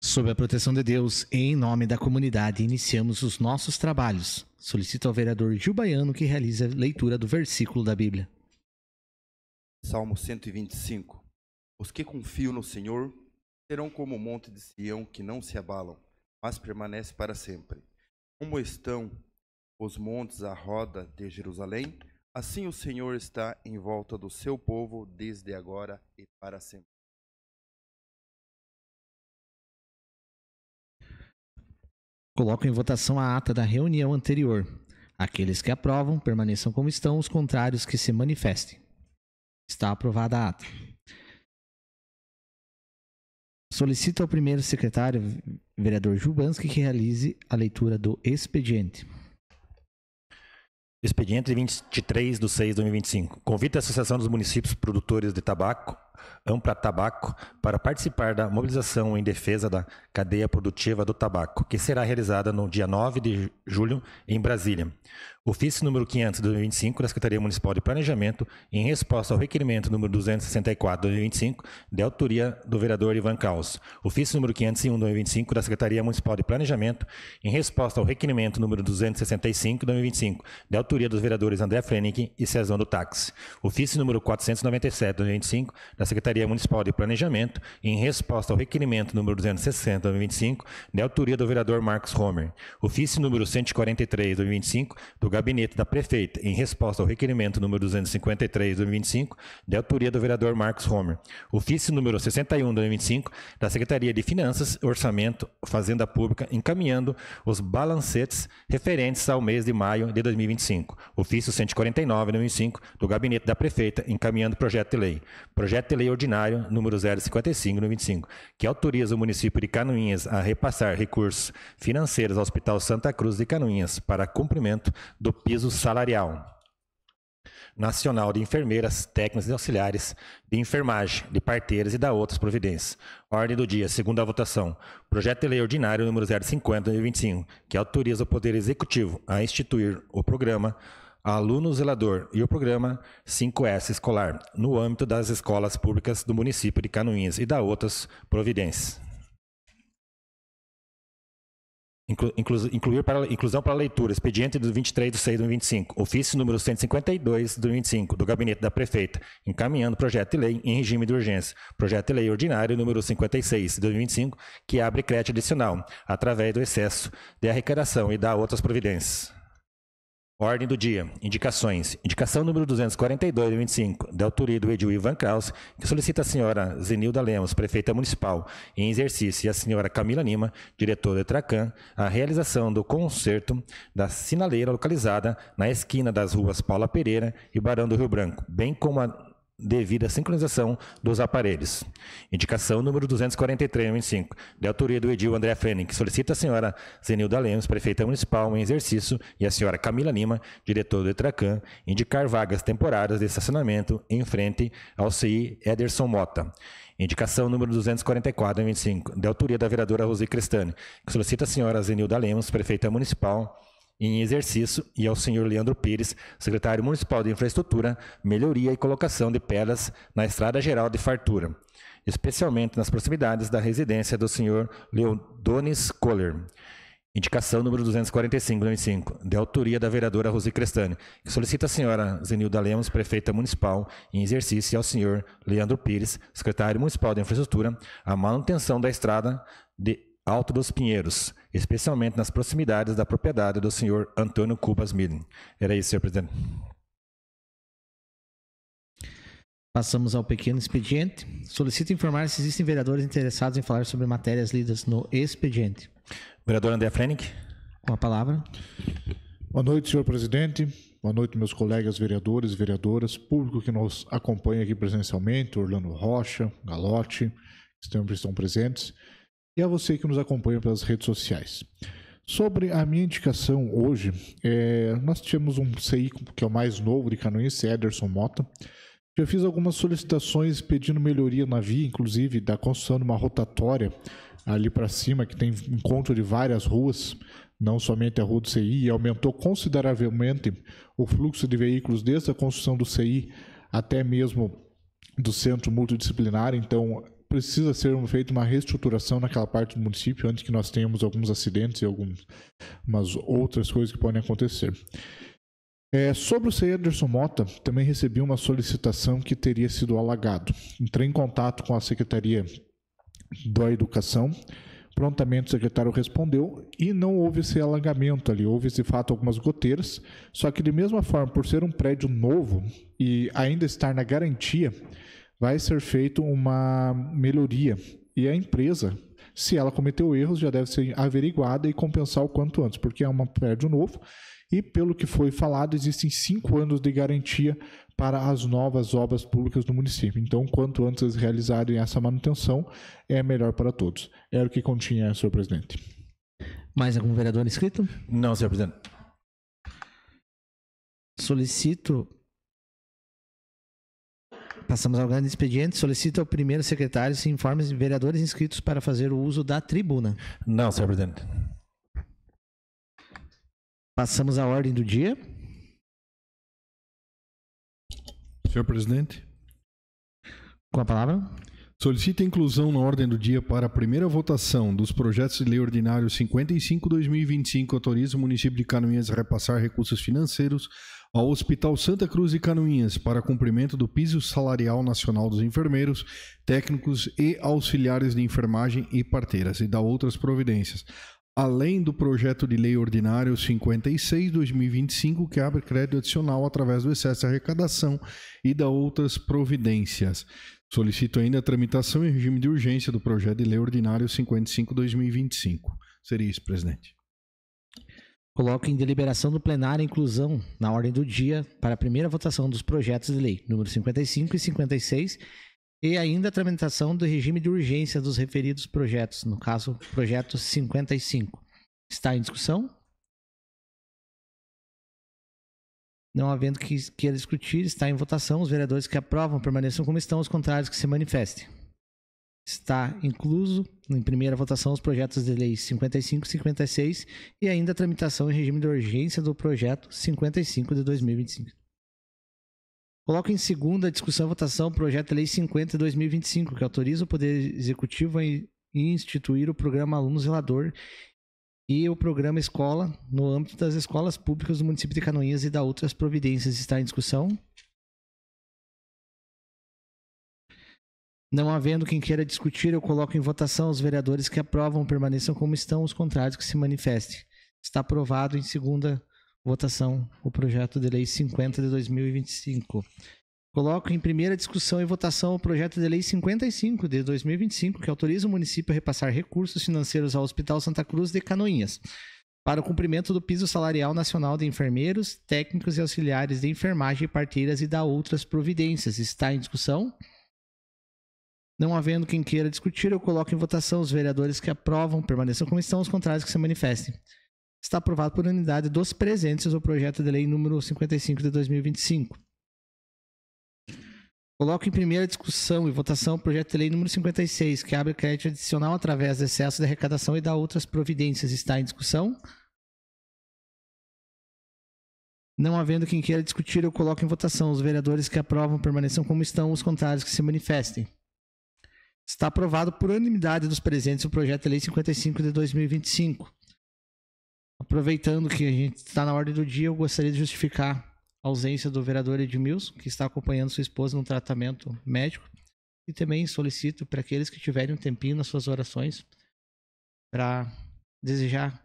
Sob a proteção de Deus e em nome da comunidade, iniciamos os nossos trabalhos. Solicito ao vereador Gil Baiano que realize a leitura do versículo da Bíblia. Salmo 125. Os que confiam no Senhor serão como o monte de Sião, que não se abalam, mas permanece para sempre. Como estão os montes à roda de Jerusalém, assim o Senhor está em volta do seu povo, desde agora e para sempre. Coloco em votação a ata da reunião anterior. Aqueles que aprovam, permaneçam como estão, os contrários que se manifestem. Está aprovada a ata. Solicito ao primeiro secretário, vereador Jubanski, que realize a leitura do expediente. Expediente 23/6/2025. Convida a Associação dos Municípios Produtores de Tabaco, Ampla Tabaco, para participar da mobilização em defesa da cadeia produtiva do tabaco, que será realizada no dia 9 de julho em Brasília. Ofício número 500/2025 da Secretaria Municipal de Planejamento, em resposta ao requerimento número 264/2025, de autoria do vereador Ivan Caos. Ofício número 501/2025 da Secretaria Municipal de Planejamento, em resposta ao requerimento número 265/2025, de autoria dos vereadores André Frenick e Cezão do Táxi. Ofício número 497/2025 da Secretaria Municipal de Planejamento, em resposta ao requerimento número 260/2025, de autoria do vereador Marcos Homer. Ofício número 143/2025 do Gabinete da Prefeita, em resposta ao requerimento número 253/2025, de autoria do vereador Marcos Homer. Ofício número 61/2025 da Secretaria de Finanças, Orçamento, Fazenda Pública, encaminhando os balancetes referentes ao mês de maio de 2025. Ofício 149/2025 do Gabinete da Prefeita, encaminhando projeto de lei. Projeto de lei ordinário número 055/2025, que autoriza o município de Canoinhas a repassar recursos financeiros ao Hospital Santa Cruz de Canoinhas para cumprimento do piso salarial nacional de enfermeiras, técnicos e auxiliares de enfermagem, de parteiras e da outras providências. Ordem do dia, segunda votação. Projeto de lei ordinário número 050/2025, que autoriza o Poder Executivo a instituir o programa Aluno Zelador e o programa 5S Escolar no âmbito das escolas públicas do município de Canoinhas e da outras providências. Inclusão para leitura, expediente do 23/6/2025, ofício número 152/2025, do Gabinete da Prefeita, encaminhando projeto de lei em regime de urgência. Projeto de lei ordinário número 56/2025, que abre crédito adicional, através do excesso de arrecadação e da outras providências. Ordem do dia. Indicações. Indicação número 242/25, da autoria do Edil Ivan Kraus, que solicita a senhora Zenilda Lemos, prefeita municipal, em exercício, e a senhora Camila Lima, diretora do Tracan, a realização do conserto da sinaleira localizada na esquina das ruas Paula Pereira e Barão do Rio Branco, bem como a devida sincronização dos aparelhos. Indicação número 243/25, de autoria do Edil André Frenick, que solicita a senhora Zenilda Lemos, prefeita municipal em exercício, e a senhora Camila Lima, diretora do Tracan, indicar vagas temporárias de estacionamento em frente ao CI Ederson Mota. Indicação número 244/25, de autoria da vereadora Rosi Crestani, que solicita a senhora Zenilda Lemos, prefeita municipal em exercício, e ao senhor Leandro Pires, secretário municipal de infraestrutura, melhoria e colocação de pedras na Estrada Geral de Fartura, especialmente nas proximidades da residência do senhor Leodonis Kohler. Indicação número 245/25, de autoria da vereadora Rosi Crestani, que solicita a senhora Zenilda Lemos, prefeita municipal em exercício, e ao senhor Leandro Pires, secretário municipal de infraestrutura, a manutenção da estrada de Alto dos Pinheiros, especialmente nas proximidades da propriedade do senhor Antônio Cubas Millen. Era isso, senhor presidente. Passamos ao pequeno expediente. Solicito informar se existem vereadores interessados em falar sobre matérias lidas no expediente. Vereador André Frenick. Com a palavra. Boa noite, senhor presidente. Boa noite, meus colegas vereadores e vereadoras, público que nos acompanha aqui presencialmente, Orlando Rocha, Galotti, que estão presentes, e a você que nos acompanha pelas redes sociais. Sobre a minha indicação hoje, nós tínhamos um CI que é o mais novo de Canoinhas, Ederson Mota. Já fiz algumas solicitações pedindo melhoria na via, inclusive da construção de uma rotatória ali para cima, que tem encontro de várias ruas, não somente a rua do CI, e aumentou consideravelmente o fluxo de veículos desde a construção do CI até mesmo do centro multidisciplinar. Então, precisa ser feita uma reestruturação naquela parte do município antes que nós tenhamos alguns acidentes e algumas outras coisas que podem acontecer. Sobre o CEI Ederson Mota, também recebi uma solicitação que teria sido alagado. Entrei em contato com a Secretaria da Educação, prontamente o secretário respondeu e não houve esse alagamento ali, houve de fato algumas goteiras, só que de mesma forma, por ser um prédio novo e ainda estar na garantia, vai ser feita uma melhoria e a empresa, se ela cometeu erros, já deve ser averiguada e compensar o quanto antes, porque é um prédio novo. E, pelo que foi falado, existem 5 anos de garantia para as novas obras públicas do município. Então, quanto antes eles realizarem essa manutenção, é melhor para todos. Era o que continha, senhor presidente. Mais algum vereador inscrito? Não, senhor presidente. Solicito... Passamos ao grande expediente. Solicito ao primeiro secretário se informe os vereadores inscritos para fazer o uso da tribuna. Não, senhor presidente. Passamos à ordem do dia. Senhor presidente. Com a palavra. Solicito a inclusão na ordem do dia para a primeira votação dos projetos de lei ordinário 55/2025, autoriza o município de Canoinhas a repassar recursos financeiros ao Hospital Santa Cruz de Canoinhas para cumprimento do piso salarial nacional dos enfermeiros, técnicos e auxiliares de enfermagem e parteiras, e da outras providências, além do projeto de lei ordinário 56/2025, que abre crédito adicional através do excesso de arrecadação e da outras providências. Solicito ainda a tramitação em regime de urgência do projeto de lei ordinário 55/2025. Seria isso, presidente. Coloco em deliberação do plenário a inclusão na ordem do dia para a primeira votação dos projetos de lei, número 55 e 56, e ainda a tramitação do regime de urgência dos referidos projetos, no caso, projeto 55. Está em discussão? Não havendo que queira discutir, está em votação. Os vereadores que aprovam permaneçam como estão, os contrários que se manifestem. Está incluso em primeira votação os projetos de lei 55 e 56 e ainda a tramitação em regime de urgência do projeto 55 de 2025. Coloco em segunda discussão e votação o projeto de lei 50 de 2025, que autoriza o Poder Executivo a instituir o programa Aluno Zelador e o programa Escola no âmbito das escolas públicas do município de Canoinhas e da outras providências. Está em discussão? Não havendo quem queira discutir, eu coloco em votação os vereadores que aprovam permaneçam como estão, os contrários que se manifestem. Está aprovado em segunda votação o projeto de lei 50 de 2025. Coloco em primeira discussão e votação o projeto de lei 55 de 2025, que autoriza o município a repassar recursos financeiros ao Hospital Santa Cruz de Canoinhas para o cumprimento do piso salarial nacional de enfermeiros, técnicos e auxiliares de enfermagem e parteiras e da outras providências. Está em discussão? Não havendo quem queira discutir, eu coloco em votação os vereadores que aprovam permaneçam como estão, os contrários que se manifestem. Está aprovado por unanimidade dos presentes o projeto de lei número 55 de 2025. Coloco em primeira discussão e votação o projeto de lei número 56, que abre crédito adicional através do excesso de arrecadação e da outras providências. Está em discussão? Não havendo quem queira discutir, eu coloco em votação os vereadores que aprovam permaneçam como estão, os contrários que se manifestem. Está aprovado por unanimidade dos presentes o projeto de lei 55 de 2025. Aproveitando que a gente está na ordem do dia, eu gostaria de justificar a ausência do vereador Edmilson, que está acompanhando sua esposa no tratamento médico, e também solicito para aqueles que tiverem um tempinho nas suas orações para desejar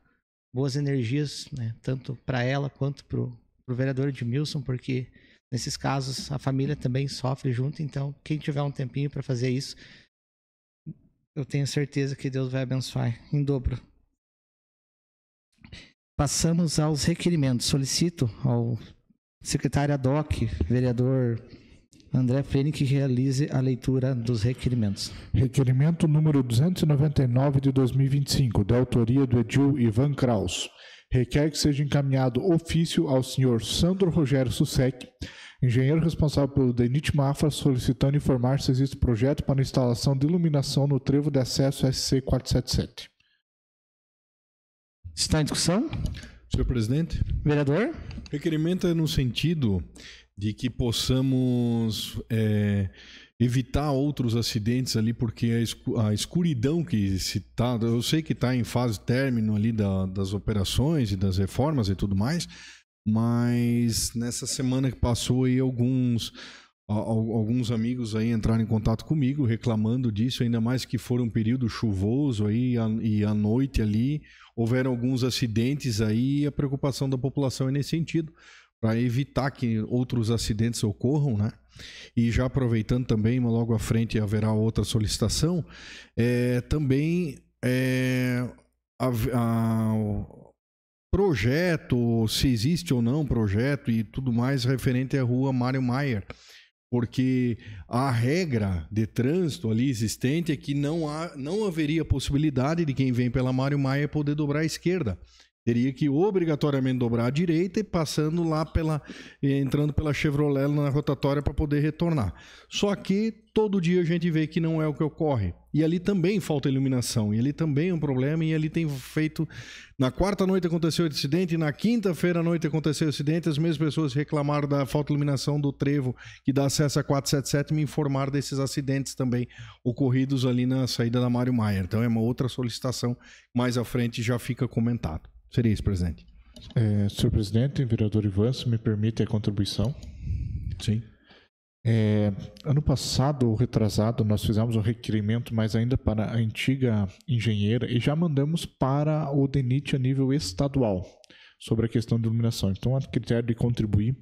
boas energias, né, tanto para ela quanto para o vereador Edmilson, porque nesses casos a família também sofre junto, então quem tiver um tempinho para fazer isso, eu tenho certeza que Deus vai abençoar em dobro. Passamos aos requerimentos. Solicito ao secretário ad hoc, vereador André Freni, que realize a leitura dos requerimentos. Requerimento número 299 de 2025, da autoria do Edil Ivan Kraus. Requer que seja encaminhado ofício ao senhor Sandro Rogério Sussec, engenheiro responsável pelo DENIT Mafra, solicitando informar se existe projeto para instalação de iluminação no trevo de acesso SC477. Está em discussão? Senhor presidente. Vereador? Requerimento é no sentido de que possamos evitar outros acidentes ali, porque a escuridão que se tá, eu sei que está em fase término ali das operações e das reformas e tudo mais, mas nessa semana que passou aí alguns amigos aí entraram em contato comigo reclamando disso, ainda mais que for um período chuvoso aí e à noite ali houveram alguns acidentes aí, e a preocupação da população é nesse sentido, para evitar que outros acidentes ocorram, né? E já aproveitando também, logo à frente haverá outra solicitação, também projeto, se existe ou não projeto e tudo mais referente à rua Mário Maier, porque a regra de trânsito ali existente é que não haveria possibilidade de quem vem pela Mário Maier poder dobrar à esquerda. Teria que obrigatoriamente dobrar à direita e passando lá entrando pela Chevrolet na rotatória para poder retornar. Só que todo dia a gente vê que não é o que ocorre. E ali também falta iluminação. E ali também é um problema. E ali tem feito... Na quarta noite aconteceu o acidente. E na quinta-feira à noite aconteceu o acidente. As mesmas pessoas reclamaram da falta de iluminação do trevo que dá acesso a 477 e me informaram desses acidentes também ocorridos ali na saída da Mário Maier. Então é uma outra solicitação. Mais à frente já fica comentado. Seria isso, presidente. Senhor presidente, vereador Ivan, se me permite a contribuição. Sim. Ano passado, ou retrasado, nós fizemos um requerimento, mas ainda para a antiga engenheira, e já mandamos para o DENIT a nível estadual, sobre a questão de iluminação. Então, a critério de contribuir,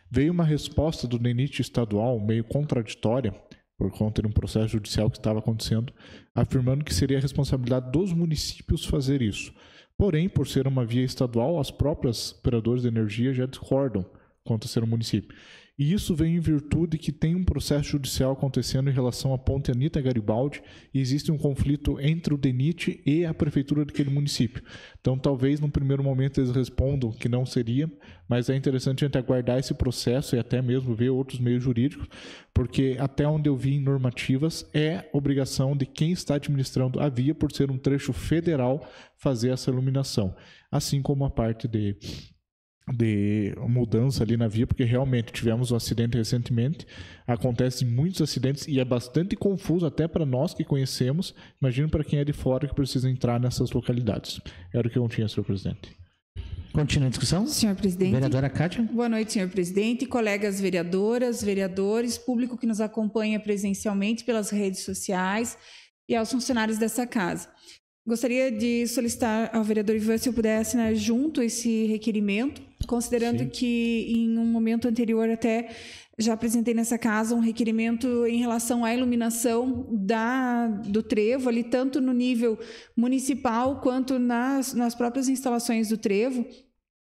veio uma resposta do DENIT estadual, meio contraditória, por conta de um processo judicial que estava acontecendo, afirmando que seria a responsabilidade dos municípios fazer isso. Porém, por ser uma via estadual, as próprias operadoras de energia já discordam quanto a ser um município. E isso vem em virtude que tem um processo judicial acontecendo em relação à ponte Anita Garibaldi e existe um conflito entre o DENIT e a prefeitura daquele município. Então, talvez, num primeiro momento, eles respondam que não seria, mas é interessante a gente aguardar esse processo e até mesmo ver outros meios jurídicos, porque até onde eu vi em normativas, é obrigação de quem está administrando a via, por ser um trecho federal, fazer essa iluminação. Assim como a parte de mudança ali na via, porque realmente tivemos um acidente recentemente, acontecem muitos acidentes e é bastante confuso até para nós que conhecemos, imagino para quem é de fora que precisa entrar nessas localidades. Era o que eu tinha, senhor presidente. Continua a discussão? Senhor presidente. Vereadora Kátia. Boa noite, senhor presidente, colegas vereadoras, vereadores, público que nos acompanha presencialmente pelas redes sociais e aos funcionários dessa casa. Gostaria de solicitar ao vereador Ivan se eu puder assinar junto esse requerimento, considerando Sim. que em um momento anterior até já apresentei nessa casa um requerimento em relação à iluminação do trevo, ali tanto no nível municipal quanto nas próprias instalações do trevo.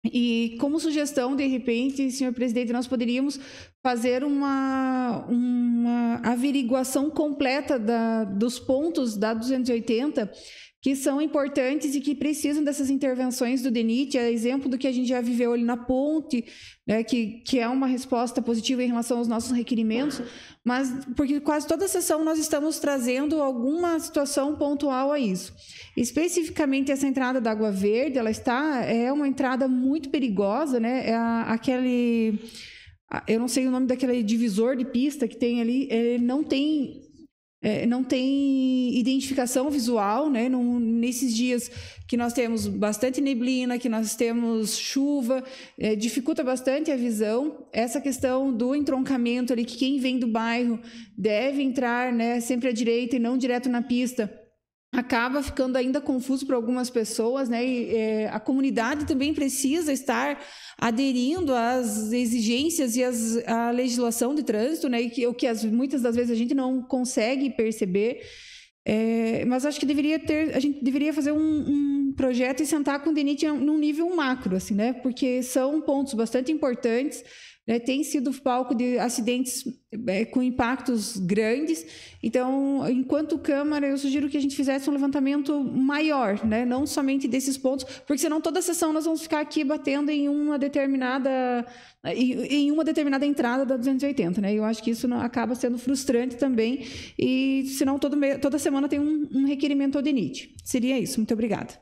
E como sugestão, de repente, senhor presidente, nós poderíamos fazer uma averiguação completa dos pontos da 280 que são importantes e que precisam dessas intervenções do DENIT, é exemplo do que a gente já viveu ali na ponte, né, que é uma resposta positiva em relação aos nossos requerimentos, mas porque quase toda a sessão nós estamos trazendo alguma situação pontual a isso. Especificamente essa entrada da Água Verde, é uma entrada muito perigosa, né? Eu não sei o nome daquele divisor de pista que tem ali, não tem identificação visual, né? Nesses dias que nós temos bastante neblina, que nós temos chuva, dificulta bastante a visão. Essa questão do entroncamento ali, que quem vem do bairro deve entrar, né, sempre à direita e não direto na pista, acaba ficando ainda confuso para algumas pessoas, né? E a comunidade também precisa estar aderindo às exigências e à legislação de trânsito, né? E o que muitas das vezes a gente não consegue perceber. Mas acho que a gente deveria fazer um projeto e sentar com o DENIT num nível macro, assim, né? Porque são pontos bastante importantes, né? Tem sido palco de acidentes com impactos grandes. Então, enquanto Câmara, eu sugiro que a gente fizesse um levantamento maior, né? Não somente desses pontos, porque senão toda a sessão nós vamos ficar aqui batendo em uma determinada entrada da 280, né? Eu acho que isso acaba sendo frustrante também, e senão toda semana tem um requerimento ao DENIT. Seria isso. Muito obrigada.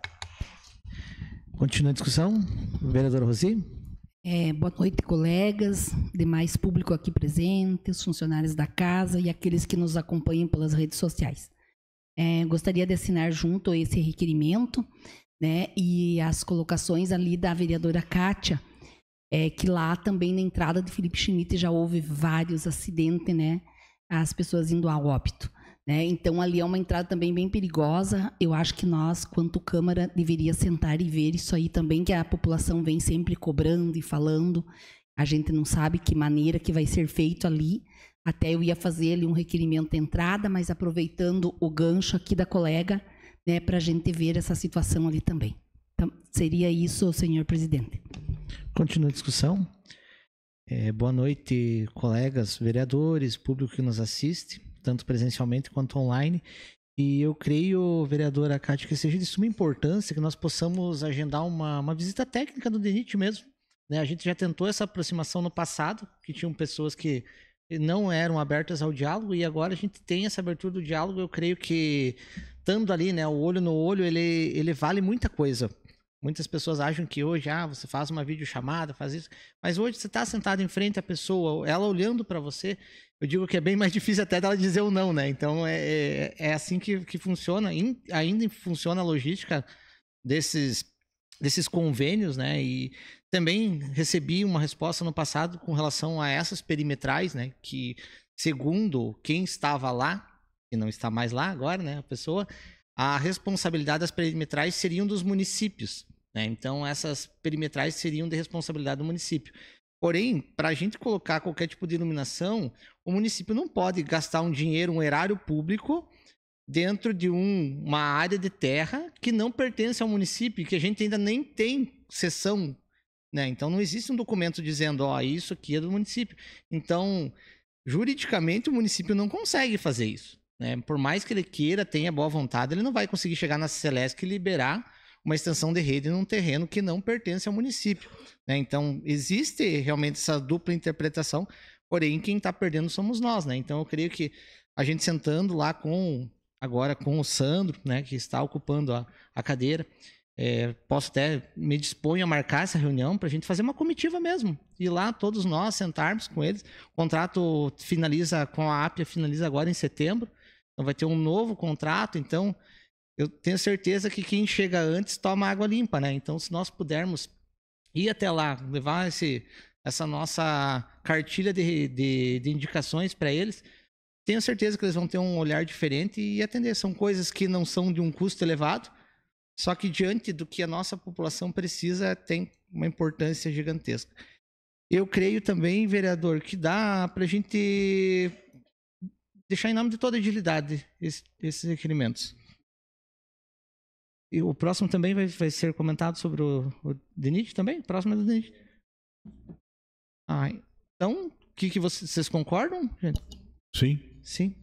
Continua a discussão. Vereador Rosi. Boa noite, colegas, demais público aqui presente, os funcionários da casa e aqueles que nos acompanham pelas redes sociais. Gostaria de assinar junto esse requerimento, né, e as colocações ali da vereadora Kátia, que lá também na entrada de Felipe Schmidt já houve vários acidentes, né, as pessoas indo a óbito. Então, ali é uma entrada também bem perigosa. Eu acho que nós, quanto Câmara, deveria sentar e ver isso aí também, que a população vem sempre cobrando e falando. A gente não sabe que maneira que vai ser feito ali. Até eu ia fazer ali um requerimento de entrada, mas aproveitando o gancho aqui da colega, né, para a gente ver essa situação ali também. Então, seria isso, senhor presidente. Continua a discussão. Boa noite, colegas vereadores, público que nos assiste, tanto presencialmente quanto online. E eu creio, vereadora Kátia, que seja de suma importância que nós possamos agendar uma visita técnica do DENIT mesmo. Né? A gente já tentou essa aproximação no passado, que tinham pessoas que não eram abertas ao diálogo, e agora a gente tem essa abertura do diálogo. Eu creio que, estando ali, né, o olho no olho, ele vale muita coisa. Muitas pessoas acham que hoje, você faz uma videochamada, faz isso, mas hoje você está sentado em frente à pessoa, ela olhando para você. Eu digo que é bem mais difícil até dela dizer o não, né? Então é assim que funciona, ainda funciona a logística desses convênios, né? E também recebi uma resposta no passado com relação a essas perimetrais, né? Que, segundo quem estava lá, e não está mais lá agora, né? A pessoa, a responsabilidade das perimetrais seriam dos municípios, né? Então essas perimetrais seriam de responsabilidade do município. Porém, para a gente colocar qualquer tipo de iluminação, o município não pode gastar um dinheiro, um erário público, dentro de uma área de terra que não pertence ao município, que a gente ainda nem tem cessão, né? Então não existe um documento dizendo, isso aqui é do município. Então, juridicamente, o município não consegue fazer isso, né? Por mais que ele queira, tenha boa vontade, ele não vai conseguir chegar na Celesc e liberar uma extensão de rede num terreno que não pertence ao município, né? Então, existe realmente essa dupla interpretação, porém, quem está perdendo somos nós, né? Então, eu creio que a gente sentando lá agora com o Sandro, né, que está ocupando a cadeira, posso até me disponho a marcar essa reunião para a gente fazer uma comitiva mesmo, ir lá todos nós sentarmos com eles. O contrato finaliza com a Ápia, finaliza agora em setembro, então vai ter um novo contrato. Então eu tenho certeza que quem chega antes toma água limpa, né? Então, se nós pudermos ir até lá, levar essa nossa cartilha de indicações para eles, tenho certeza que eles vão ter um olhar diferente e atender. São coisas que não são de um custo elevado, só que diante do que a nossa população precisa, tem uma importância gigantesca. Eu creio também, vereador, que dá para a gente deixar em nome de toda a agilidade esses requerimentos. E o próximo também vai ser comentado sobre o DENIT também? O próximo é do DENIT. Então, o que vocês concordam, gente? Sim.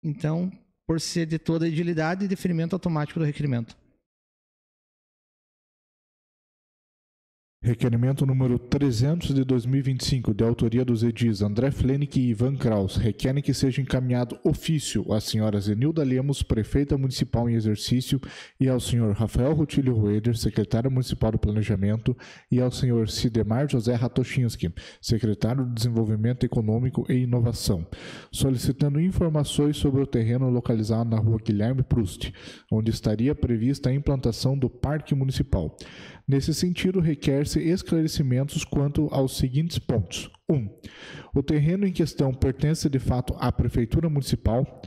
Então, por ser de toda a agilidade e deferimento automático do requerimento. Requerimento número 300 de 2025, de autoria dos edis André Flenick e Ivan Kraus, requerem que seja encaminhado ofício às senhoras Zenilda Lemos, prefeita municipal em exercício, e ao senhor Rafael Rutilio Rueder, secretário municipal do Planejamento, e ao senhor Sidemar José Ratoshinski, secretário de Desenvolvimento Econômico e Inovação, solicitando informações sobre o terreno localizado na rua Guilherme Proust, onde estaria prevista a implantação do Parque Municipal. Nesse sentido, requer-se esclarecimentos quanto aos seguintes pontos. 1. O terreno em questão pertence de fato à Prefeitura Municipal?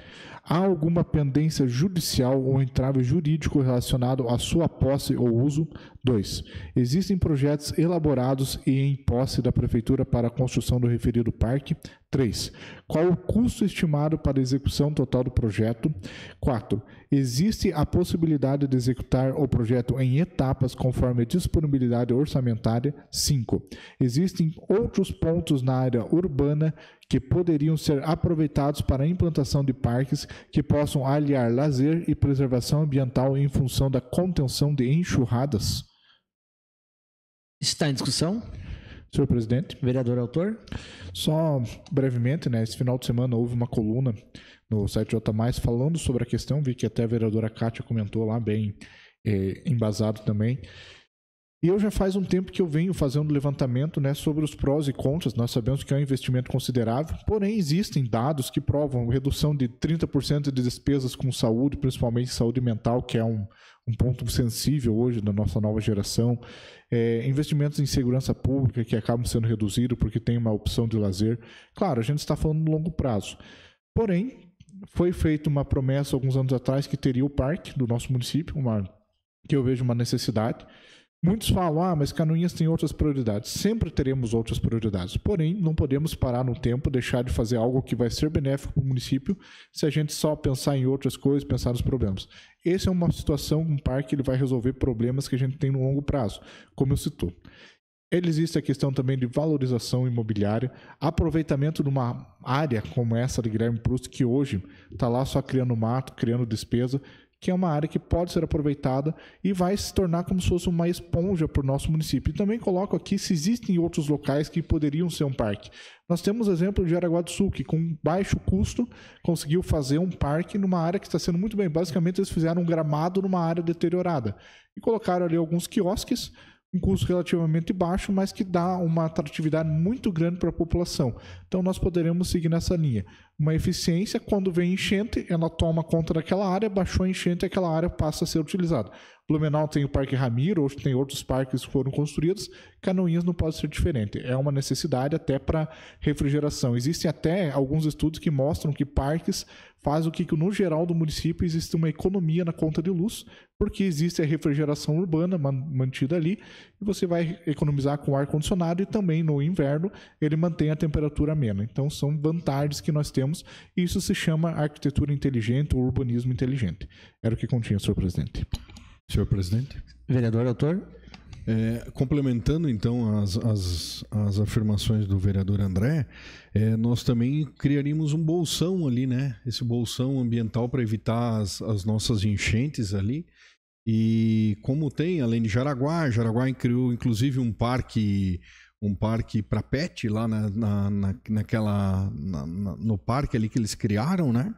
Há alguma pendência judicial ou entrave jurídico relacionado à sua posse ou uso? 2. Existem projetos elaborados e em posse da Prefeitura para a construção do referido parque? 3. Qual o custo estimado para a execução total do projeto? 4. Existe a possibilidade de executar o projeto em etapas conforme a disponibilidade orçamentária? 5. Existem outros pontos na área urbana que poderiam ser aproveitados para a implantação de parques que possam aliar lazer e preservação ambiental em função da contenção de enxurradas? Está em discussão? Senhor presidente. Vereador autor. Só brevemente, né? Esse final de semana houve uma coluna no site J+, falando sobre a questão, vi que até a vereadora Kátia comentou lá, bem embasado também. E eu já faz um tempo que eu venho fazendo levantamento, né, sobre os prós e contras. Nós sabemos que é um investimento considerável, porém existem dados que provam redução de 30% de despesas com saúde, principalmente saúde mental, que é um ponto sensível hoje da nossa nova geração. Investimentos em segurança pública que acabam sendo reduzidos porque tem uma opção de lazer. Claro, a gente está falando no longo prazo. Porém, foi feita uma promessa alguns anos atrás que teria o parque do nosso município, que eu vejo uma necessidade. Muitos falam, mas Canoinhas tem outras prioridades. Sempre teremos outras prioridades. Porém, não podemos parar no tempo, deixar de fazer algo que vai ser benéfico para o município se a gente só pensar em outras coisas, pensar nos problemas. Essa é uma situação, um parque, ele vai resolver problemas que a gente tem no longo prazo, como eu citou. Existe a questão também de valorização imobiliária, aproveitamento de uma área como essa de Guilherme Proust, que hoje está lá só criando mato, criando despesa, que é uma área que pode ser aproveitada e vai se tornar como se fosse uma esponja para o nosso município. E também coloco aqui se existem outros locais que poderiam ser um parque. Nós temos o exemplo de Jaraguá do Sul, que com baixo custo conseguiu fazer um parque numa área que está sendo muito bem. Basicamente, eles fizeram um gramado numa área deteriorada e colocaram ali alguns quiosques, um custo relativamente baixo, mas que dá uma atratividade muito grande para a população. Então, nós poderemos seguir nessa linha. Uma eficiência, quando vem enchente, ela toma conta daquela área, baixou a enchente, aquela área passa a ser utilizada. Blumenau tem o Parque Ramiro, hoje tem outros parques que foram construídos, Canoinhas não pode ser diferente. É uma necessidade até para refrigeração. Existem até alguns estudos que mostram que parques fazem o que no geral do município existe uma economia na conta de luz, porque existe a refrigeração urbana mantida ali, e você vai economizar com ar-condicionado e também no inverno ele mantém a temperatura amena. Então são vantagens que nós temos e isso se chama arquitetura inteligente ou urbanismo inteligente. Era o que continha, senhor presidente. Senhor presidente. Vereador, doutor. Complementando então as afirmações do vereador André, nós também criaríamos um bolsão ali, né? Esse bolsão ambiental para evitar as nossas enchentes ali. E como tem, além de Jaraguá criou inclusive um parque para pet lá no parque ali que eles criaram, né?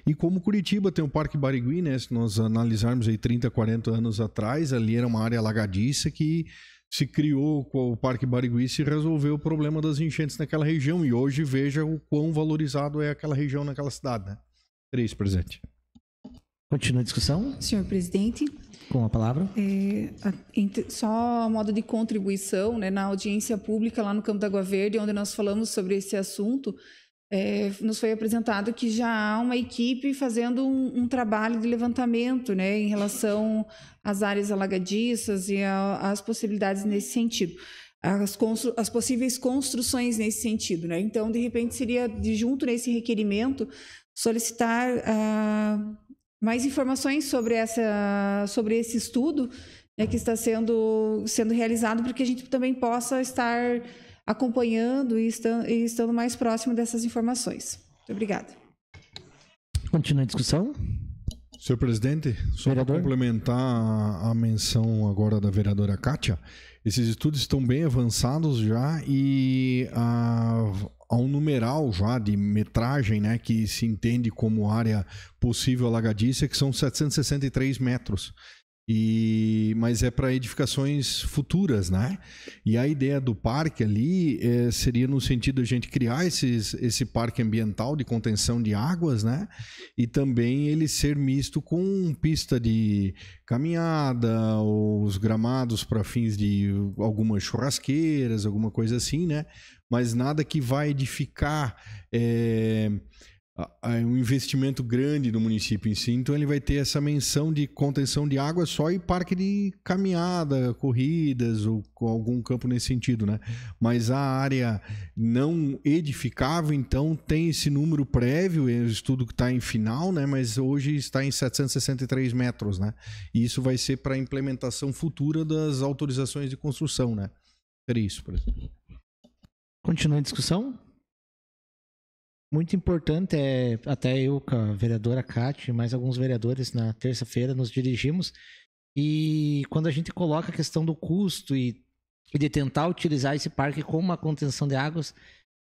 E como Curitiba tem o Parque Barigui, né? Se nós analisarmos aí 30, 40 anos atrás, ali era uma área alagadiça que se criou com o Parque Barigui e se resolveu o problema das enchentes naquela região. E hoje veja o quão valorizado é aquela região naquela cidade, né? É isso, presidente. Continua a discussão. Senhor presidente. Com a palavra. Só a modo de contribuição, né, na audiência pública lá no Campo da Água Verde, onde nós falamos sobre esse assunto, nos foi apresentado que já há uma equipe fazendo um trabalho de levantamento, né, em relação às áreas alagadiças e às possibilidades nesse sentido. As possíveis construções nesse sentido, né? Então, de repente, seria junto nesse requerimento solicitar mais informações sobre esse estudo, né, que está sendo realizado, para que a gente também possa estar acompanhando e estando mais próximo dessas informações. Muito obrigada. Continua a discussão. Senhor presidente, só para complementar a menção agora da vereadora Kátia, esses estudos estão bem avançados já e há um numeral já de metragem, né, que se entende como área possível alagadiça, que são 763 metros. Mas é para edificações futuras, né? E a ideia do parque ali seria no sentido de a gente criar esse parque ambiental de contenção de águas, né? E também ele ser misto com pista de caminhada, os gramados para fins de algumas churrasqueiras, alguma coisa assim, né? Mas nada que vai edificar um investimento grande no município em si, então ele vai ter essa menção de contenção de água só em parque de caminhada, corridas ou com algum campo nesse sentido, né? Mas a área não edificável, então tem esse número prévio, é o estudo que está em final, né? Mas hoje está em 763 metros, né? E isso vai ser para a implementação futura das autorizações de construção, né? Era isso, presidente. Continua a discussão. Muito importante, até eu com a vereadora Kátia e mais alguns vereadores na terça-feira nos dirigimos, e quando a gente coloca a questão do custo e de tentar utilizar esse parque como uma contenção de águas,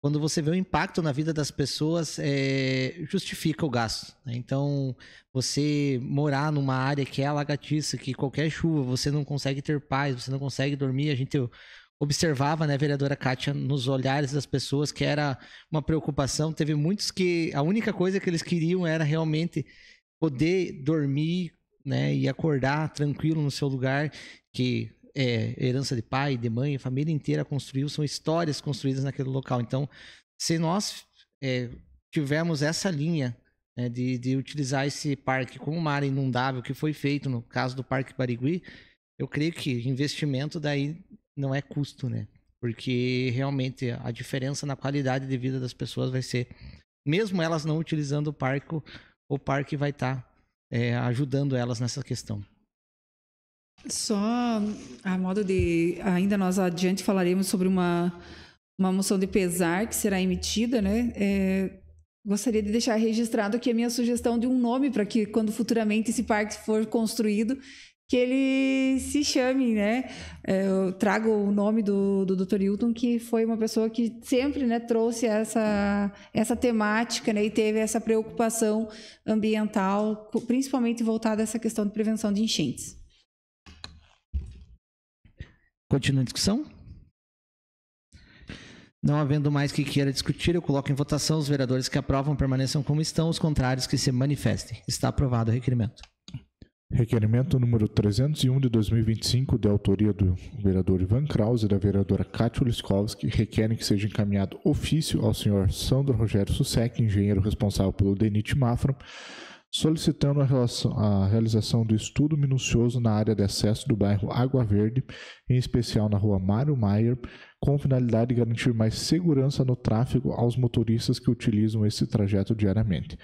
quando você vê o impacto na vida das pessoas, justifica o gasto, né? Então, você morar numa área que é alagadiça, que qualquer chuva você não consegue ter paz, você não consegue dormir. A gente observava, né, vereadora Kátia, nos olhares das pessoas que era uma preocupação. Teve muitos que a única coisa que eles queriam era realmente poder dormir, né, e acordar tranquilo no seu lugar, que herança de pai, de mãe, a família inteira construiu, são histórias construídas naquele local. Então, se nós tivermos essa linha, né, de utilizar esse parque como uma área inundável, que foi feito no caso do Parque Barigui, eu creio que investimento daí não é custo, né? Porque realmente a diferença na qualidade de vida das pessoas vai ser, mesmo elas não utilizando o parque vai estar ajudando elas nessa questão. Só a modo de... Ainda nós adiante falaremos sobre uma moção de pesar que será emitida, né? Gostaria de deixar registrado aqui a minha sugestão de um nome para que, quando futuramente esse parque for construído, que ele se chame, né? Eu trago o nome do Dr. Hilton, que foi uma pessoa que sempre, né, trouxe essa temática, né, e teve essa preocupação ambiental, principalmente voltada a essa questão de prevenção de enchentes. Continua a discussão? Não havendo mais que queira discutir, eu coloco em votação. Os vereadores que aprovam permaneçam como estão, os contrários que se manifestem. Está aprovado o requerimento. Requerimento número 301 de 2025, de autoria do vereador Ivan Krause e da vereadora Kátia Uliskovski, requerem que seja encaminhado ofício ao senhor Sandro Rogério Sussec, engenheiro responsável pelo DENIT Mafra, solicitando a realização do estudo minucioso na área de acesso do bairro Água Verde, em especial na rua Mário Maier, com finalidade de garantir mais segurança no tráfego aos motoristas que utilizam esse trajeto diariamente.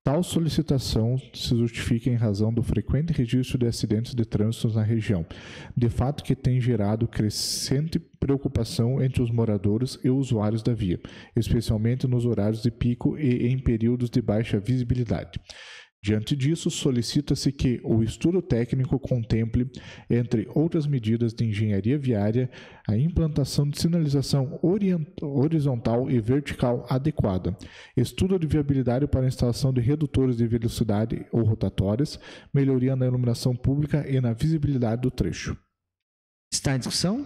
Tal solicitação se justifica em razão do frequente registro de acidentes de trânsito na região, de fato que tem gerado crescente preocupação entre os moradores e usuários da via, especialmente nos horários de pico e em períodos de baixa visibilidade. Diante disso, solicita-se que o estudo técnico contemple, entre outras medidas de engenharia viária, a implantação de sinalização horizontal e vertical adequada, estudo de viabilidade para a instalação de redutores de velocidade ou rotatórias, melhoria na iluminação pública e na visibilidade do trecho. Está em discussão?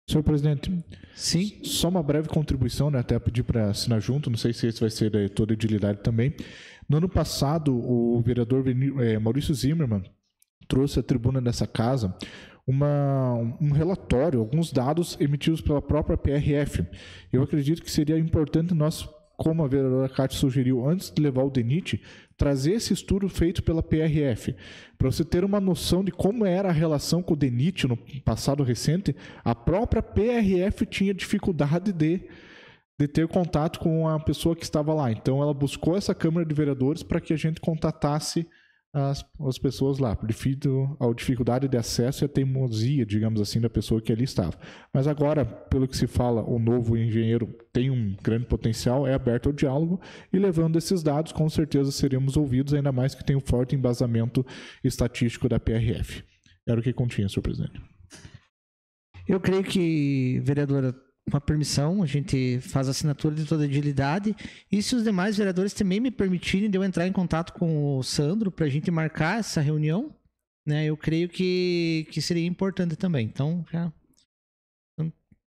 Senhor presidente, sim. Só uma breve contribuição, né? Até pedir para assinar junto, não sei se esse vai ser de toda a utilidade também. No ano passado, o vereador Maurício Zimmermann trouxe à tribuna dessa casa um relatório, alguns dados emitidos pela própria PRF. Eu acredito que seria importante nós, como a vereadora Kátia sugeriu, antes de levar o DENIT, trazer esse estudo feito pela PRF. Para você ter uma noção de como era a relação com o DENIT no passado recente, a própria PRF tinha dificuldade de ter contato com a pessoa que estava lá. Então, ela buscou essa Câmara de Vereadores para que a gente contatasse as pessoas lá, devido à dificuldade de acesso e a teimosia, digamos assim, da pessoa que ali estava. Mas agora, pelo que se fala, o novo engenheiro tem um grande potencial, é aberto ao diálogo, e levando esses dados, com certeza seremos ouvidos, ainda mais que tem um forte embasamento estatístico da PRF. Era o que continha, senhor presidente. Eu creio que, vereadora, com a permissão, a gente faz a assinatura de toda a agilidade, e se os demais vereadores também me permitirem de eu entrar em contato com o Sandro para a gente marcar essa reunião, né, eu creio que seria importante também. Então,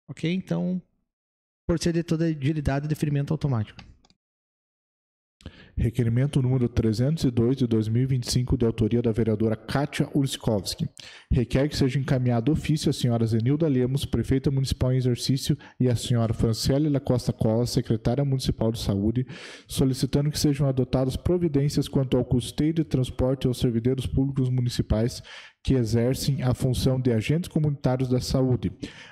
ok? Então, por ser de toda a agilidade, deferimento automático. Requerimento número 302 de 2025, de autoria da vereadora Kátia Uliskovski. Requer que seja encaminhado ofício à senhora Zenilda Lemos, prefeita municipal em exercício, e à senhora Franciele da Costa Cola, secretária municipal de saúde, solicitando que sejam adotadas providências quanto ao custeio de transporte aos servidores públicos municipais que exercem a função de agentes comunitários da saúde,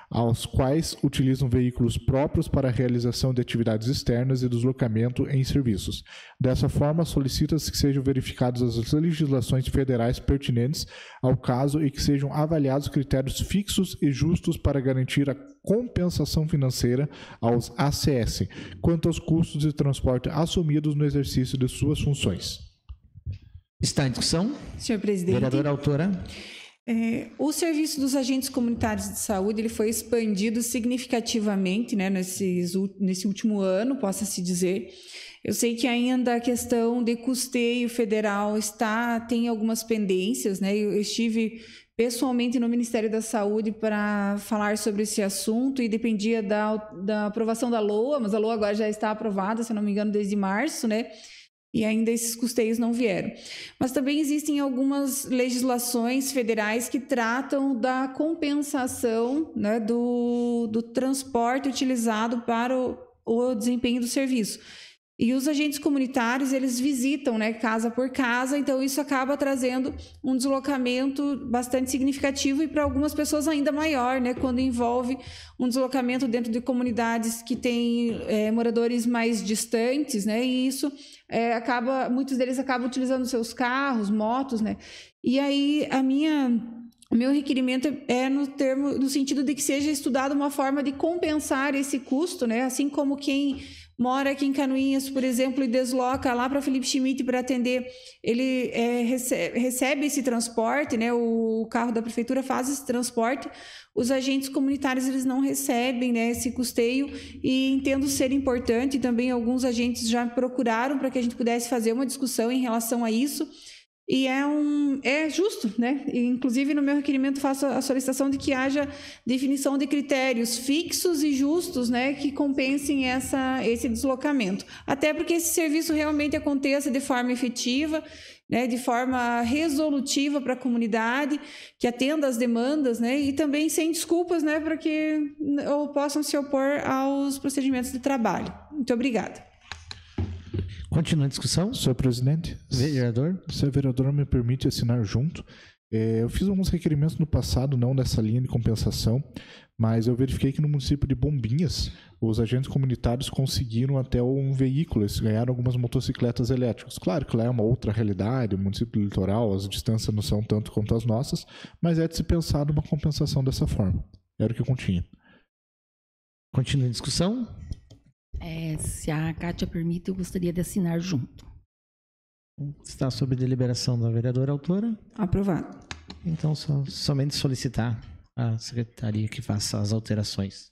aos quais utilizam veículos próprios para a realização de atividades externas e deslocamento em serviços. Dessa forma, solicita-se que sejam verificadas as legislações federais pertinentes ao caso e que sejam avaliados critérios fixos e justos para garantir a compensação financeira aos ACS, quanto aos custos de transporte assumidos no exercício de suas funções. Está em discussão? Senhor presidente. Vereadora autora. O serviço dos agentes comunitários de saúde ele foi expandido significativamente, né, nesse último ano, possa-se dizer. Eu sei que ainda a questão de custeio federal tem algumas pendências, né? Eu estive pessoalmente no Ministério da Saúde para falar sobre esse assunto e dependia da aprovação da LOA, mas a LOA agora já está aprovada, se não me engano, desde março, né? E ainda esses custeios não vieram. Mas também existem algumas legislações federais que tratam da compensação, né, do transporte utilizado para o desempenho do serviço. E os agentes comunitários, eles visitam, né, casa por casa, então isso acaba trazendo um deslocamento bastante significativo e para algumas pessoas ainda maior, né, quando envolve um deslocamento dentro de comunidades que têm moradores mais distantes, né, e isso muitos deles acabam utilizando seus carros, motos, né, e aí o meu requerimento é no sentido de que seja estudada uma forma de compensar esse custo, né, assim como quem mora aqui em Canoinhas, por exemplo, e desloca lá para Felipe Schmidt para atender, ele recebe esse transporte, né? O carro da prefeitura faz esse transporte, os agentes comunitários eles não recebem, né, esse custeio, e entendo ser importante, também alguns agentes já procuraram para que a gente pudesse fazer uma discussão em relação a isso, e é justo, né? E, inclusive, no meu requerimento faço a solicitação de que haja definição de critérios fixos e justos, né, que compensem esse deslocamento. Até porque esse serviço realmente aconteça de forma efetiva, né, de forma resolutiva para a comunidade, que atenda às demandas, né, e também sem desculpas, né, para que possam se opor aos procedimentos de trabalho. Muito obrigada. Continua a discussão. Senhor presidente. Vereador. Se a vereadora me permite assinar junto. Eu fiz alguns requerimentos no passado, não nessa linha de compensação, mas eu verifiquei que no município de Bombinhas, os agentes comunitários conseguiram até um veículo, eles ganharam algumas motocicletas elétricas. Claro que lá é uma outra realidade, o município litoral, as distâncias não são tanto quanto as nossas, mas é de se pensar numa compensação dessa forma. Era o que eu continha. Continua a discussão. Se a Kátia permite, eu gostaria de assinar junto. Está sob deliberação da vereadora autora. Aprovado. Então, somente solicitar à secretaria que faça as alterações.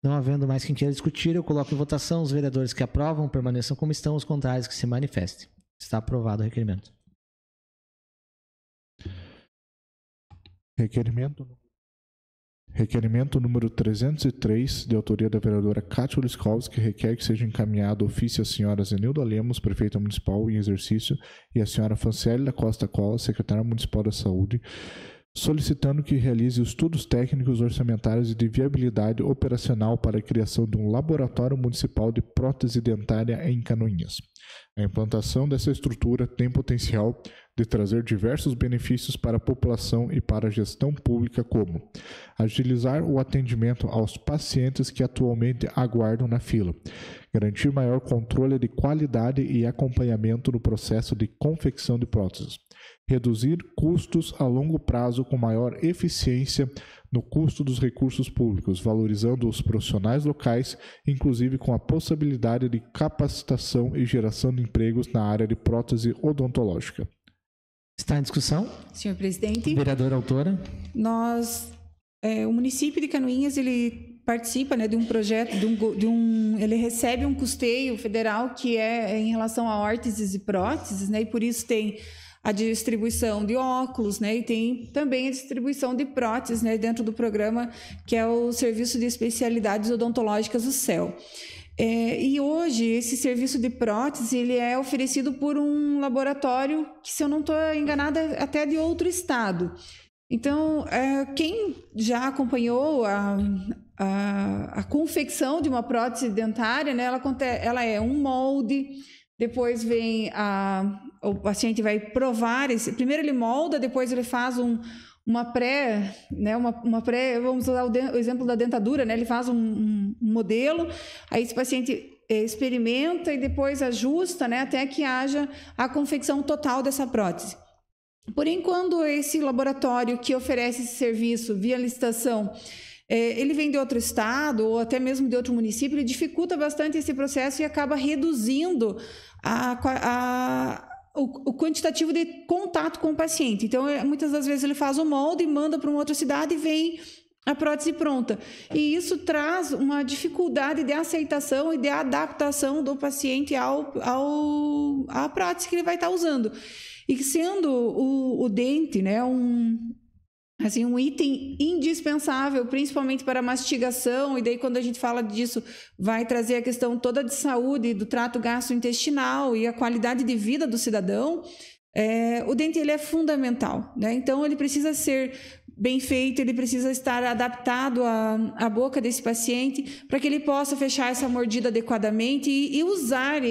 Não havendo mais quem queira discutir, eu coloco em votação os vereadores que aprovam, permaneçam como estão, os contrários que se manifestem. Está aprovado o requerimento. Requerimento número 303, de autoria da vereadora Kátia Oliskowski, que requer que seja encaminhado ofício às senhoras Zenilda Lemos, prefeita municipal em exercício, e a senhora Franciele da Costa Cola, secretária municipal da Saúde, solicitando que realize estudos técnicos, orçamentários e de viabilidade operacional para a criação de um laboratório municipal de prótese dentária em Canoinhas. A implantação dessa estrutura tem potencial de trazer diversos benefícios para a população e para a gestão pública, como agilizar o atendimento aos pacientes que atualmente aguardam na fila, garantir maior controle de qualidade e acompanhamento no processo de confecção de próteses, reduzir custos a longo prazo com maior eficiência no custo dos recursos públicos, valorizando os profissionais locais, inclusive com a possibilidade de capacitação e geração de empregos na área de prótese odontológica. Está em discussão? Senhor presidente. Vereadora autora. O município de Canoinhas, ele participa, né, de um projeto, ele recebe um custeio federal que é em relação a órteses e próteses, né, e por isso tem a distribuição de óculos, né, e tem também a distribuição de próteses, né, dentro do programa que é o Serviço de Especialidades Odontológicas, o CEL. E hoje, esse serviço de prótese ele é oferecido por um laboratório que, se eu não estou enganada, é até de outro estado. Então, quem já acompanhou a confecção de uma prótese dentária, né, ela é um molde, depois vem o paciente vai provar, primeiro ele molda, depois ele faz uma pré, vamos usar o exemplo da dentadura, né? Ele faz um modelo, aí esse paciente experimenta e depois ajusta, né? Até que haja a confecção total dessa prótese. Porém, quando esse laboratório que oferece esse serviço via licitação, ele vem de outro estado ou até mesmo de outro município, ele dificulta bastante esse processo e acaba reduzindo o quantitativo de contato com o paciente. Então, muitas das vezes ele faz o molde, manda para uma outra cidade e vem a prótese pronta. E isso traz uma dificuldade de aceitação e de adaptação do paciente à prótese que ele vai estar usando. E sendo o dente, né, um item indispensável, principalmente para a mastigação, e daí quando a gente fala disso, vai trazer a questão toda de saúde, do trato gastrointestinal e a qualidade de vida do cidadão, o dente ele é fundamental, né? Então ele precisa ser bem feito, ele precisa estar adaptado à boca desse paciente para que ele possa fechar essa mordida adequadamente e usar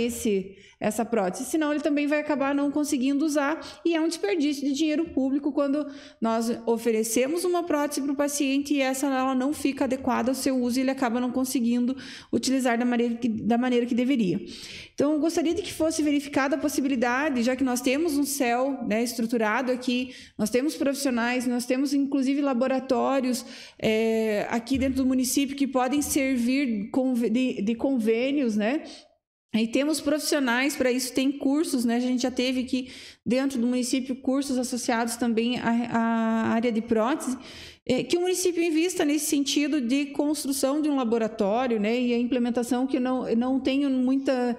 essa prótese, senão ele também vai acabar não conseguindo usar, e é um desperdício de dinheiro público quando nós oferecemos uma prótese para o paciente e ela não fica adequada ao seu uso e ele acaba não conseguindo utilizar da maneira que deveria. Então, eu gostaria de que fosse verificada a possibilidade, já que nós temos um CEL, né, estruturado aqui, nós temos profissionais, nós temos inclusive laboratórios aqui dentro do município que podem servir de convênios, né? E temos profissionais para isso, tem cursos, né? A gente já teve aqui dentro do município cursos associados também à área de prótese, que o município invista nesse sentido de construção de um laboratório, né? E a implementação, que eu não tenho muita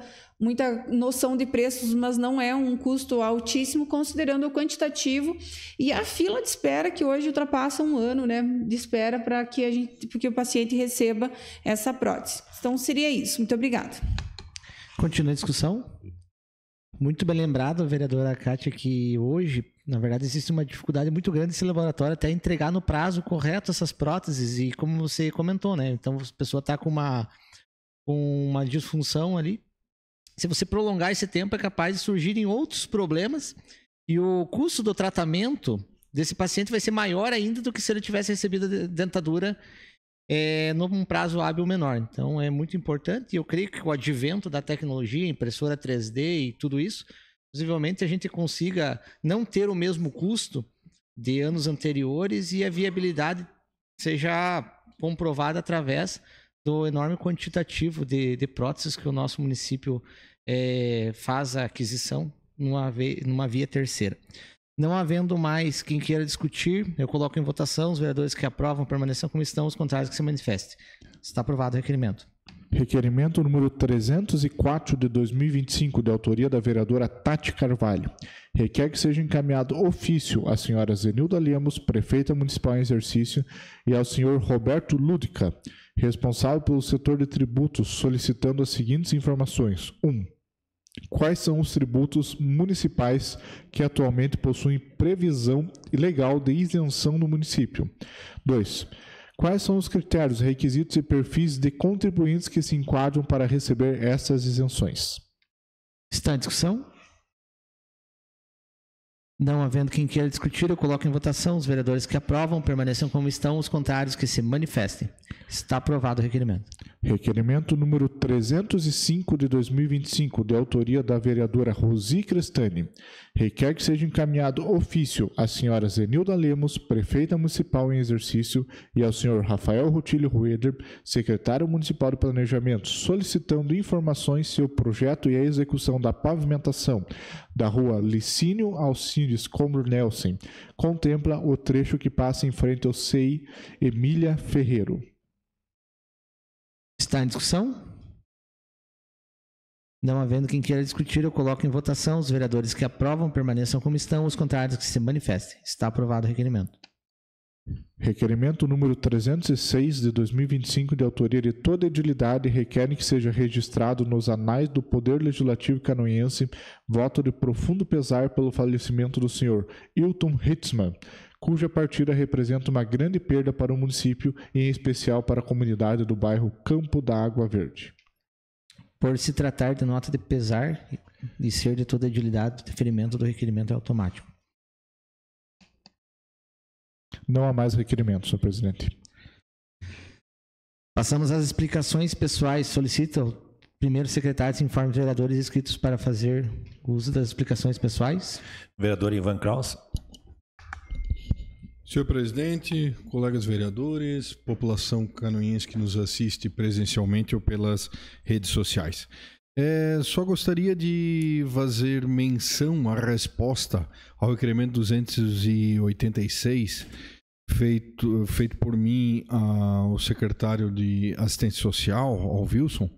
noção de preços, mas não é um custo altíssimo, considerando o quantitativo e a fila de espera, que hoje ultrapassa 1 ano, né, de espera para que o paciente receba essa prótese. Então, seria isso. Muito obrigada. Continua a discussão. Muito bem lembrado, vereadora Kátia, que hoje, na verdade, existe uma dificuldade muito grande nesse laboratório até entregar no prazo correto essas próteses, e como você comentou, né? Então, a pessoa está com uma disfunção ali. Se você prolongar esse tempo, é capaz de surgirem outros problemas, e o custo do tratamento desse paciente vai ser maior ainda do que se ele tivesse recebido a dentadura num prazo hábil menor. Então é muito importante, e eu creio que com o advento da tecnologia, impressora 3D e tudo isso, possivelmente a gente consiga não ter o mesmo custo de anos anteriores e a viabilidade seja comprovada através do enorme quantitativo de próteses que o nosso município faz a aquisição numa via terceira. Não havendo mais quem queira discutir, eu coloco em votação. Os vereadores que aprovam permaneçam como estão, os contrários que se manifestem. Está aprovado o requerimento. Requerimento número 304 de 2025, de autoria da vereadora Tati Carvalho. Requer que seja encaminhado ofício à senhora Zenilda Lemos, prefeita municipal em exercício, e ao senhor Roberto Lúdica, responsável pelo setor de tributos, solicitando as seguintes informações. 1. Quais são os tributos municipais que atualmente possuem previsão legal de isenção no município? 2. Quais são os critérios, requisitos e perfis de contribuintes que se enquadram para receber essas isenções? Está em discussão? Não havendo quem queira discutir, eu coloco em votação. Os vereadores que aprovam permaneçam como estão, os contrários que se manifestem. Está aprovado o requerimento. Requerimento número 305 de 2025, de autoria da vereadora Rosi Crestani. Requer que seja encaminhado ofício à senhora Zenilda Lemos, prefeita municipal em exercício, e ao senhor Rafael Rutilio Rueder, secretário municipal de planejamento, solicitando informações se o projeto e a execução da pavimentação da rua Licínio Alcides Comro Nelson contempla o trecho que passa em frente ao CEI Emília Ferreiro. Está em discussão? Não havendo quem queira discutir, eu coloco em votação. Os vereadores que aprovam permaneçam como estão, os contrários que se manifestem. Está aprovado o requerimento. Requerimento número 306 de 2025, de autoria de toda a edilidade, requerem que seja registrado nos anais do Poder Legislativo canoense voto de profundo pesar pelo falecimento do senhor Hilton Hitzmann, cuja partida representa uma grande perda para o município e em especial para a comunidade do bairro Campo da Água Verde. Por se tratar de nota de pesar e ser de toda a edilidade, o deferimento do requerimento é automático. Não há mais requerimento, senhor presidente. Passamos às explicações pessoais. Solicita o primeiro secretário de informe de vereadores inscritos para fazer uso das explicações pessoais. Vereador Ivan Kraus. Senhor presidente, colegas vereadores, população canoense que nos assiste presencialmente ou pelas redes sociais. Só gostaria de fazer menção à resposta ao requerimento 286, feito por mim ao secretário de Assistência Social, ao Wilson,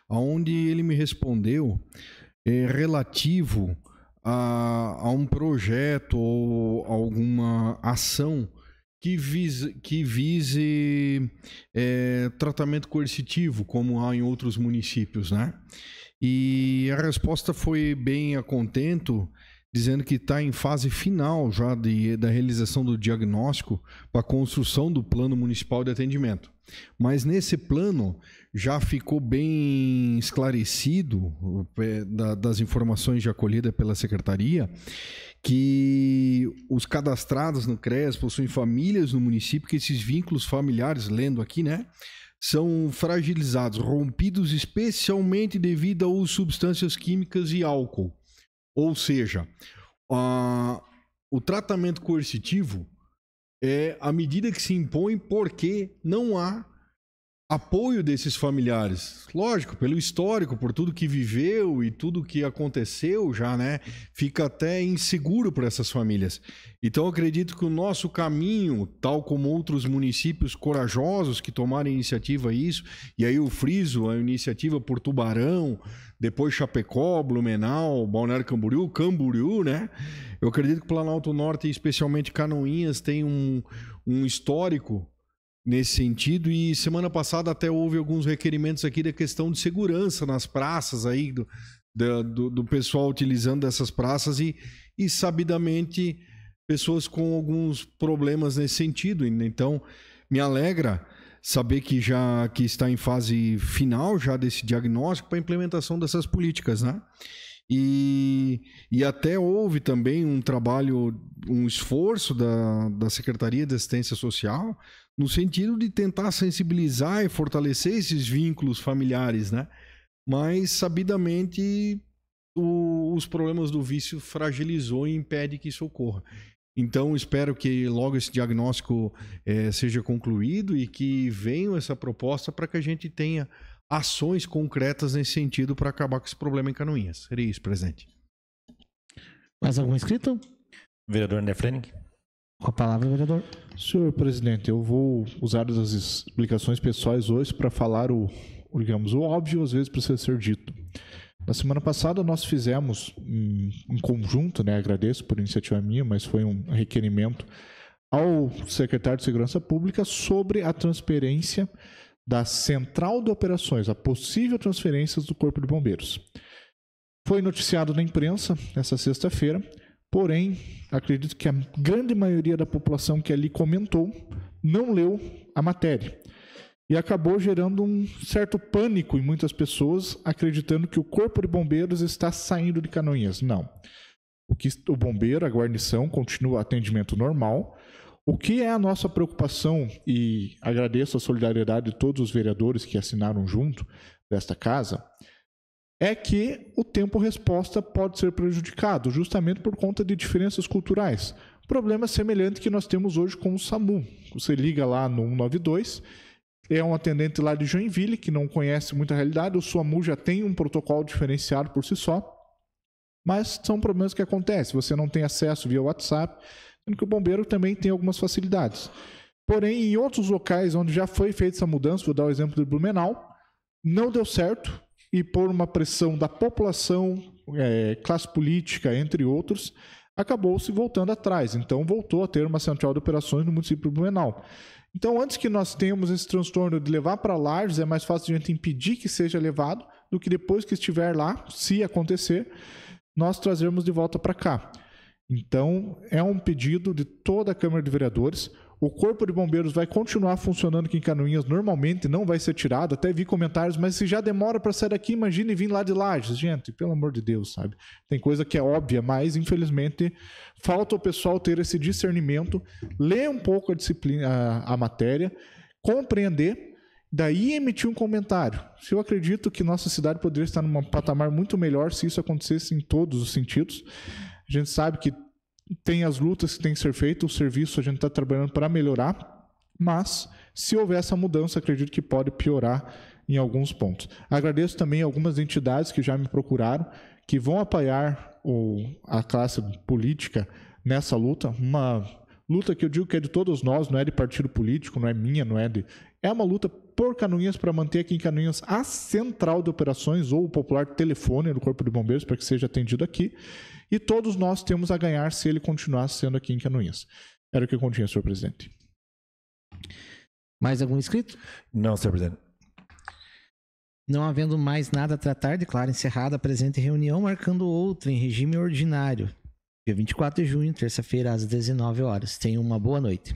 onde ele me respondeu relativo a um projeto ou alguma ação que vise tratamento coercitivo, como há em outros municípios, né? E a resposta foi bem a contento, dizendo que está em fase final já da realização do diagnóstico para a construção do Plano Municipal de Atendimento. Mas nesse plano já ficou bem esclarecido das informações já acolhidas pela Secretaria que os cadastrados no CREAS possuem famílias no município, que esses vínculos familiares, lendo aqui, né, são fragilizados, rompidos especialmente devido ao uso de substâncias químicas e álcool. Ou seja, o tratamento coercitivo é a medida que se impõe porque não há apoio desses familiares. Lógico, pelo histórico, por tudo que viveu e tudo que aconteceu já, né? Fica até inseguro para essas famílias. Então, eu acredito que o nosso caminho, tal como outros municípios corajosos que tomaram iniciativa a isso, e aí eu friso a iniciativa por Tubarão, depois Chapecó, Blumenau, Balneário Camboriú, né? Eu acredito que o Planalto Norte, e especialmente Canoinhas, tem um histórico nesse sentido, e semana passada até houve alguns requerimentos aqui da questão de segurança nas praças aí, do pessoal utilizando dessas praças e sabidamente pessoas com alguns problemas nesse sentido. Então, me alegra saber que está em fase final já desse diagnóstico para a implementação dessas políticas, né? E até houve também um trabalho, um esforço da Secretaria de Assistência Social no sentido de tentar sensibilizar e fortalecer esses vínculos familiares, né? Mas, sabidamente, os problemas do vício fragilizou e impede que isso ocorra. Então, espero que logo esse diagnóstico seja concluído e que venha essa proposta para que a gente tenha ações concretas nesse sentido para acabar com esse problema em Canoinhas. Seria isso, presidente. Mais algum inscrito? Vereador André Fleming. Com a palavra, vereador. Senhor presidente, eu vou usar as explicações pessoais hoje para falar digamos, o óbvio, às vezes precisa ser dito. Na semana passada nós fizemos em conjunto, né, agradeço por iniciativa minha, mas foi um requerimento ao secretário de Segurança Pública sobre a transferência da Central de Operações, a possível transferência do Corpo de Bombeiros. Foi noticiado na imprensa essa sexta-feira, porém, acredito que a grande maioria da população que ali comentou não leu a matéria. E acabou gerando um certo pânico em muitas pessoas, acreditando que o Corpo de Bombeiros está saindo de Canoinhas. Não. O bombeiro, a guarnição, continua atendimento normal. O que é a nossa preocupação, e agradeço a solidariedade de todos os vereadores que assinaram junto desta casa, é que o tempo-resposta pode ser prejudicado, justamente por conta de diferenças culturais. Problema semelhante que nós temos hoje com o SAMU. Você liga lá no 192, é um atendente lá de Joinville, que não conhece muita realidade, o SAMU já tem um protocolo diferenciado por si só, mas são problemas que acontecem. Você não tem acesso via WhatsApp, sendo que o bombeiro também tem algumas facilidades. Porém, em outros locais onde já foi feita essa mudança, vou dar o exemplo do Blumenau, não deu certo, e por uma pressão da população, classe política, entre outros, acabou se voltando atrás. Então, voltou a ter uma central de operações no município de Blumenau. Então, antes que nós tenhamos esse transtorno de levar para Lages, é mais fácil a gente impedir que seja levado do que depois que estiver lá, se acontecer, nós trazermos de volta para cá. Então, é um pedido de toda a Câmara de Vereadores. O Corpo de Bombeiros vai continuar funcionando aqui em Canoinhas normalmente, não vai ser tirado. Até vi comentários, mas se já demora para sair daqui, imagine vir lá de Lages. Gente, pelo amor de Deus, sabe? Tem coisa que é óbvia, mas infelizmente falta o pessoal ter esse discernimento, ler um pouco a disciplina, a matéria, compreender, daí emitir um comentário. Eu acredito que nossa cidade poderia estar num patamar muito melhor se isso acontecesse em todos os sentidos. A gente sabe que tem as lutas que tem que ser feitas, o serviço a gente está trabalhando para melhorar, mas se houver essa mudança, acredito que pode piorar em alguns pontos. Agradeço também algumas entidades que já me procuraram, que vão apoiar a classe política nessa luta, uma luta que eu digo que é de todos nós, não é de partido político, não é minha, não é de... É uma luta por Canoinhas, para manter aqui em Canoinhas a central de operações ou o popular telefone do Corpo de Bombeiros para que seja atendido aqui. E todos nós temos a ganhar se ele continuar sendo aqui em Canoinhas. Era o que eu continha, senhor presidente. Mais algum inscrito? Não, senhor presidente. Não havendo mais nada a tratar, declaro encerrada a presente reunião, marcando outra em regime ordinário. Dia 24 de junho, terça-feira, às 19 horas. Tenham uma boa noite.